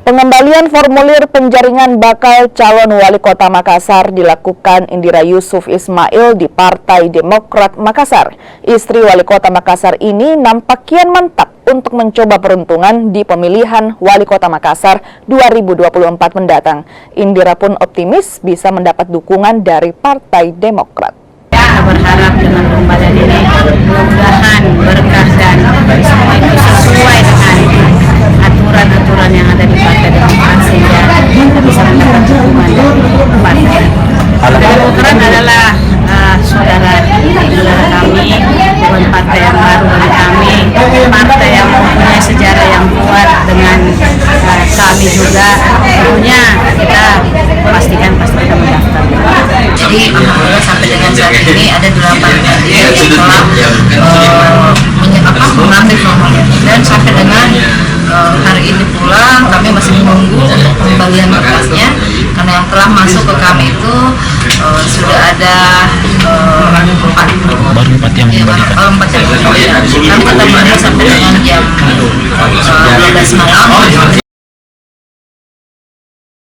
Pengembalian formulir penjaringan bakal calon wali kota Makassar dilakukan Indira Yusuf Ismail di Partai Demokrat Makassar. Istri wali kota Makassar ini nampak kian mantap untuk mencoba peruntungan di pemilihan wali kota Makassar 2024 mendatang. Indira pun optimis bisa mendapat dukungan dari Partai Demokrat. Kita berharap dengan pengembalian ini mudah-mudahan berkah dan semua itu sesuai dengan aturan-aturan yang ada di Partai Demokrat sehingga kita bisa mendapat dukungan dari partai. Partai Demokrat adalah saudara kami, bukan partai yang baru bagi kami, partai yang mempunyai sejarah yang kuat dengan kami juga. Tentunya kita pastikan pasti kita mendaftar. Jadi alhamdulillah sampai dengan saat ini ada 8 kandidat yang telah mengambil formulir, dan sampai dengan hari ini pula kami masih menunggu untuk pengembalian berkasnya, karena yang telah masuk ke kami itu sudah ada 4 yang mengembalikan. Kami tetap menunggu sampai dengan jam